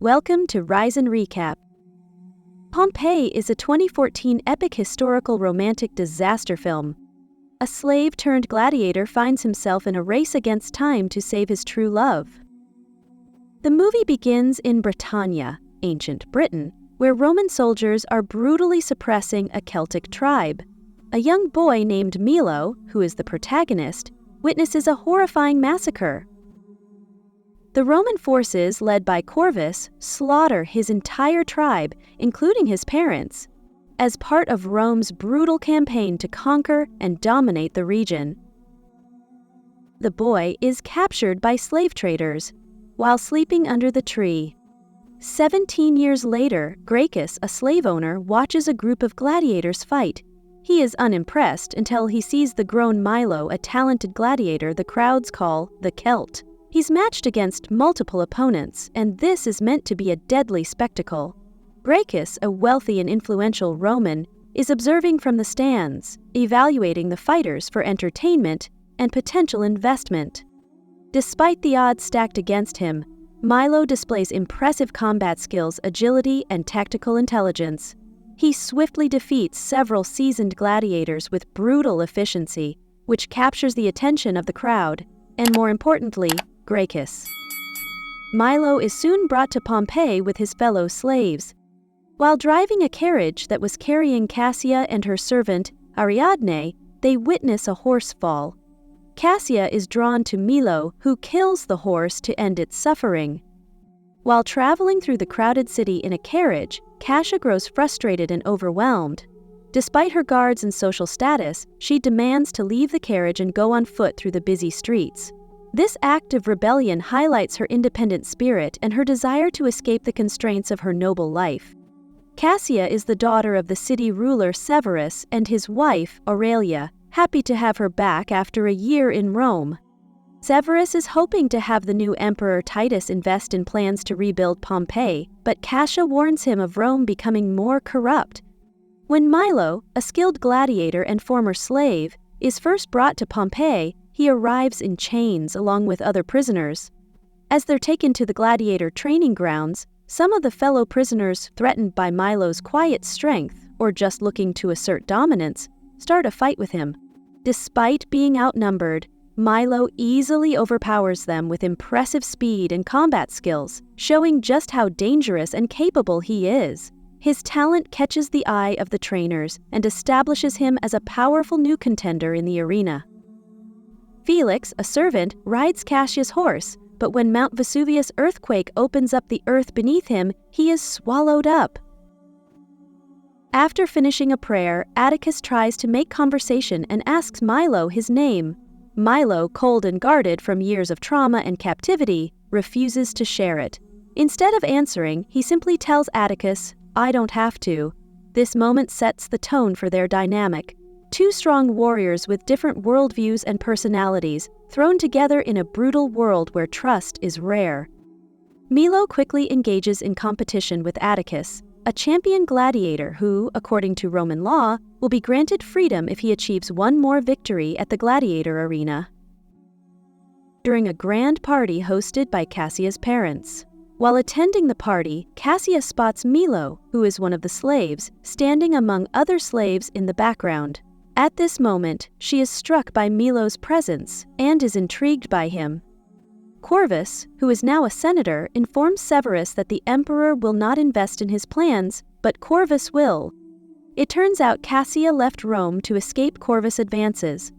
Welcome to Rise and Recap. Pompeii is a 2014 epic historical romantic disaster film. A slave-turned-gladiator finds himself in a race against time to save his true love. The movie begins in Britannia, ancient Britain, where Roman soldiers are brutally suppressing a Celtic tribe. A young boy named Milo, who is the protagonist, witnesses a horrifying massacre. The Roman forces, led by Corvus, slaughter his entire tribe, including his parents, as part of Rome's brutal campaign to conquer and dominate the region. The boy is captured by slave traders while sleeping under the tree. 17 years later, Gracchus, a slave owner, watches a group of gladiators fight. He is unimpressed until he sees the grown Milo, a talented gladiator the crowds call the Celt. He's matched against multiple opponents, and this is meant to be a deadly spectacle. Gracchus, a wealthy and influential Roman, is observing from the stands, evaluating the fighters for entertainment and potential investment. Despite the odds stacked against him, Milo displays impressive combat skills, agility, and tactical intelligence. He swiftly defeats several seasoned gladiators with brutal efficiency, which captures the attention of the crowd, and more importantly, Gracchus. Milo is soon brought to Pompeii with his fellow slaves. While driving a carriage that was carrying Cassia and her servant, Ariadne, they witness a horse fall. Cassia is drawn to Milo, who kills the horse to end its suffering. While traveling through the crowded city in a carriage, Cassia grows frustrated and overwhelmed. Despite her guards and social status, she demands to leave the carriage and go on foot through the busy streets. This act of rebellion highlights her independent spirit and her desire to escape the constraints of her noble life. Cassia is the daughter of the city ruler Severus and his wife, Aurelia, happy to have her back after a year in Rome. Severus is hoping to have the new emperor Titus invest in plans to rebuild Pompeii, but Cassia warns him of Rome becoming more corrupt. When Milo, a skilled gladiator and former slave, is first brought to Pompeii, he arrives in chains along with other prisoners. As they're taken to the gladiator training grounds, some of the fellow prisoners, threatened by Milo's quiet strength or just looking to assert dominance, start a fight with him. Despite being outnumbered, Milo easily overpowers them with impressive speed and combat skills, showing just how dangerous and capable he is. His talent catches the eye of the trainers and establishes him as a powerful new contender in the arena. Felix, a servant, rides Cassia's horse, but when Mount Vesuvius earthquake opens up the earth beneath him, he is swallowed up. After finishing a prayer, Atticus tries to make conversation and asks Milo his name. Milo, cold and guarded from years of trauma and captivity, refuses to share it. Instead of answering, he simply tells Atticus, "I don't have to." This moment sets the tone for their dynamic. Two strong warriors with different worldviews and personalities, thrown together in a brutal world where trust is rare. Milo quickly engages in competition with Atticus, a champion gladiator who, according to Roman law, will be granted freedom if he achieves one more victory at the gladiator arena. During a grand party hosted by Cassia's parents. While attending the party, Cassia spots Milo, who is one of the slaves, standing among other slaves in the background. At this moment, she is struck by Milo's presence and is intrigued by him. Corvus, who is now a senator, informs Severus that the emperor will not invest in his plans, but Corvus will. It turns out Cassia left Rome to escape Corvus' advances.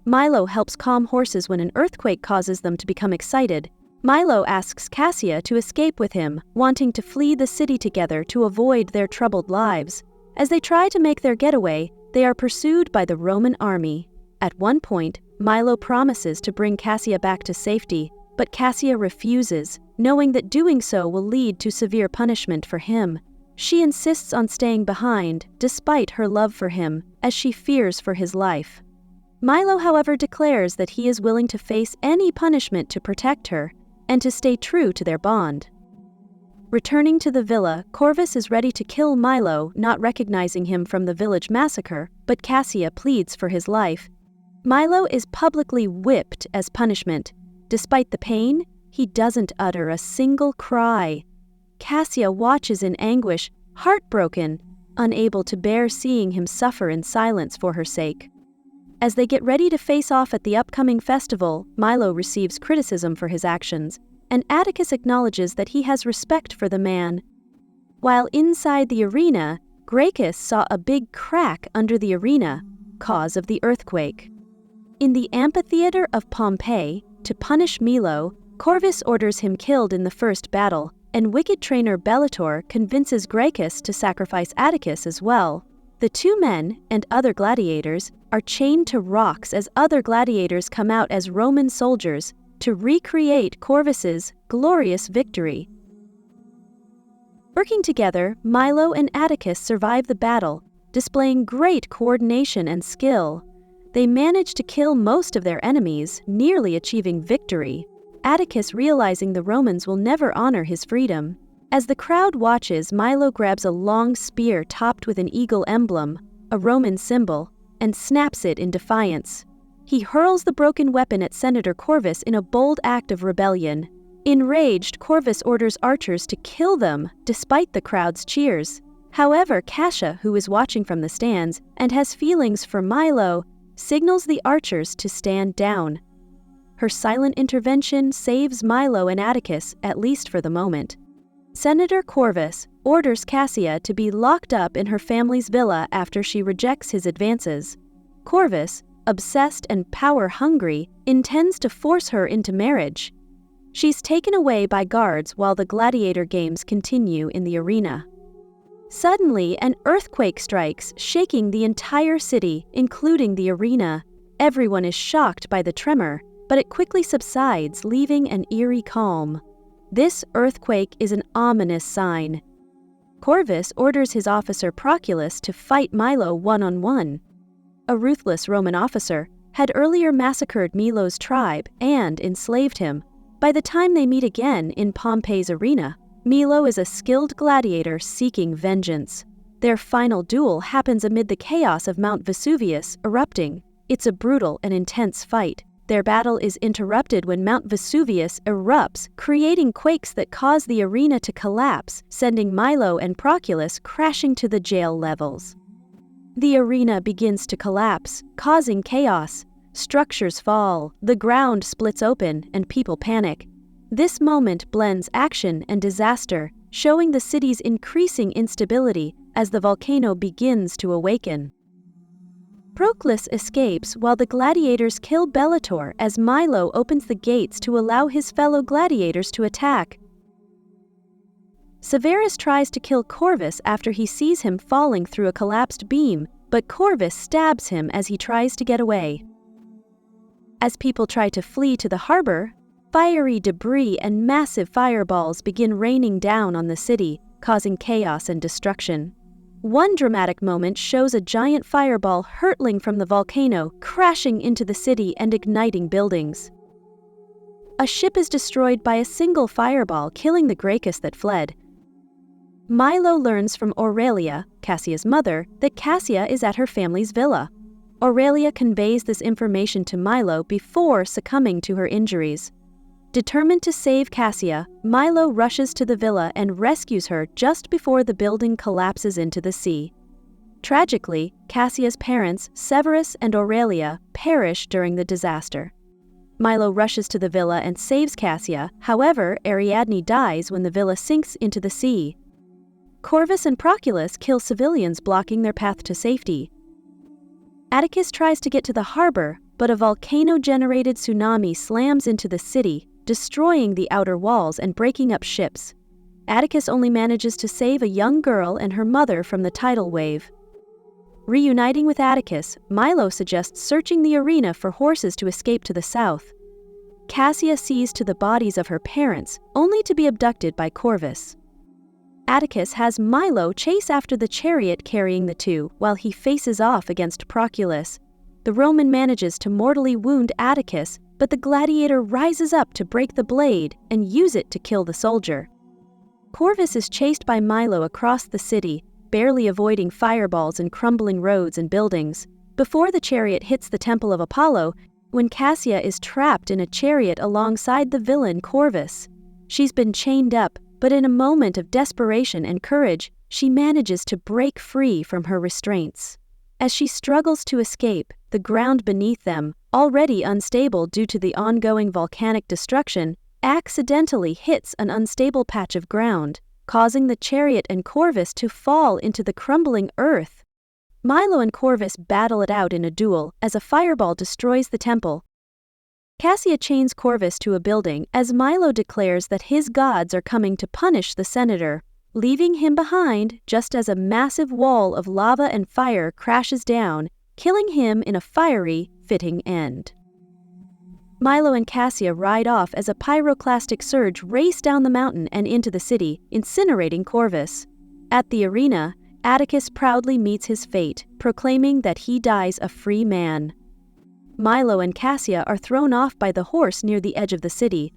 Milo helps calm horses when an earthquake causes them to become excited. Milo asks Cassia to escape with him, wanting to flee the city together to avoid their troubled lives. As they try to make their getaway, they are pursued by the Roman army. At one point, Milo promises to bring Cassia back to safety, but Cassia refuses, knowing that doing so will lead to severe punishment for him. She insists on staying behind, despite her love for him, as she fears for his life. Milo, however, declares that he is willing to face any punishment to protect her, and to stay true to their bond. Returning to the villa, Corvus is ready to kill Milo, not recognizing him from the village massacre, but Cassia pleads for his life. Milo is publicly whipped as punishment. Despite the pain, he doesn't utter a single cry. Cassia watches in anguish, heartbroken, unable to bear seeing him suffer in silence for her sake. As they get ready to face off at the upcoming festival, Milo receives criticism for his actions, and Atticus acknowledges that he has respect for the man. While inside the arena, Gracchus saw a big crack under the arena, cause of the earthquake. In the amphitheater of Pompeii, to punish Milo, Corvus orders him killed in the first battle, and wicked trainer Bellator convinces Gracchus to sacrifice Atticus as well. The two men, and other gladiators, are chained to rocks as other gladiators come out as Roman soldiers to recreate Corvus's glorious victory. Working together, Milo and Atticus survive the battle, displaying great coordination and skill. They manage to kill most of their enemies, nearly achieving victory. Atticus realizing the Romans will never honor his freedom. As the crowd watches, Milo grabs a long spear topped with an eagle emblem, a Roman symbol, and snaps it in defiance. He hurls the broken weapon at Senator Corvus in a bold act of rebellion. Enraged, Corvus orders archers to kill them, despite the crowd's cheers. However, Cassia, who is watching from the stands and has feelings for Milo, signals the archers to stand down. Her silent intervention saves Milo and Atticus, at least for the moment. Senator Corvus orders Cassia to be locked up in her family's villa after she rejects his advances. Corvus, obsessed and power-hungry, intends to force her into marriage. She's taken away by guards while the gladiator games continue in the arena. Suddenly, an earthquake strikes, shaking the entire city, including the arena. Everyone is shocked by the tremor, but it quickly subsides, leaving an eerie calm. This earthquake is an ominous sign. Corvus orders his officer Proculus to fight Milo one-on-one. A ruthless Roman officer had earlier massacred Milo's tribe and enslaved him. By the time they meet again in Pompeii's arena, Milo is a skilled gladiator seeking vengeance. Their final duel happens amid the chaos of Mount Vesuvius erupting. It's a brutal and intense fight. Their battle is interrupted when Mount Vesuvius erupts, creating quakes that cause the arena to collapse, sending Milo and Proculus crashing to the jail levels. The arena begins to collapse, causing chaos. Structures fall, the ground splits open, and people panic. This moment blends action and disaster, showing the city's increasing instability as the volcano begins to awaken. Proclus escapes while the gladiators kill Bellator as Milo opens the gates to allow his fellow gladiators to attack. Severus tries to kill Corvus after he sees him falling through a collapsed beam, but Corvus stabs him as he tries to get away. As people try to flee to the harbor, fiery debris and massive fireballs begin raining down on the city, causing chaos and destruction. One dramatic moment shows a giant fireball hurtling from the volcano, crashing into the city and igniting buildings. A ship is destroyed by a single fireball, killing the Gracchus that fled. Milo learns from Aurelia, Cassia's mother, that Cassia is at her family's villa. Aurelia conveys this information to Milo before succumbing to her injuries. Determined to save Cassia, Milo rushes to the villa and rescues her just before the building collapses into the sea. Tragically, Cassia's parents, Severus and Aurelia, perish during the disaster. Milo rushes to the villa and saves Cassia, however, Ariadne dies when the villa sinks into the sea. Corvus and Proculus kill civilians blocking their path to safety. Atticus tries to get to the harbor, but a volcano-generated tsunami slams into the city, destroying the outer walls and breaking up ships. Atticus only manages to save a young girl and her mother from the tidal wave. Reuniting with Atticus, Milo suggests searching the arena for horses to escape to the south. Cassia sees to the bodies of her parents, only to be abducted by Corvus. Atticus has Milo chase after the chariot carrying the two, while he faces off against Proculus. The Roman manages to mortally wound Atticus, but the gladiator rises up to break the blade and use it to kill the soldier. Corvus is chased by Milo across the city, barely avoiding fireballs and crumbling roads and buildings, before the chariot hits the Temple of Apollo, when Cassia is trapped in a chariot alongside the villain Corvus. She's been chained up, but in a moment of desperation and courage, she manages to break free from her restraints. As she struggles to escape, the ground beneath them, already unstable due to the ongoing volcanic destruction, accidentally hits an unstable patch of ground, causing the chariot and Corvus to fall into the crumbling earth. Milo and Corvus battle it out in a duel as a fireball destroys the temple. Cassia chains Corvus to a building as Milo declares that his gods are coming to punish the senator, leaving him behind just as a massive wall of lava and fire crashes down, killing him in a fiery, fitting end. Milo and Cassia ride off as a pyroclastic surge race down the mountain and into the city, incinerating Corvus. At the arena, Atticus proudly meets his fate, proclaiming that he dies a free man. Milo and Cassia are thrown off by the horse near the edge of the city.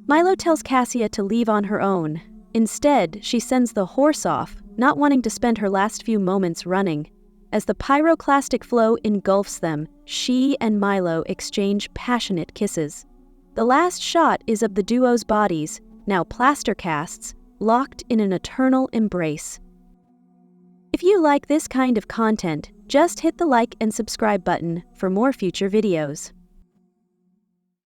Milo tells Cassia to leave on her own. Instead, she sends the horse off, not wanting to spend her last few moments running. As the pyroclastic flow engulfs them, she and Milo exchange passionate kisses. The last shot is of the duo's bodies, now plaster casts, locked in an eternal embrace. If you like this kind of content, just hit the like and subscribe button for more future videos.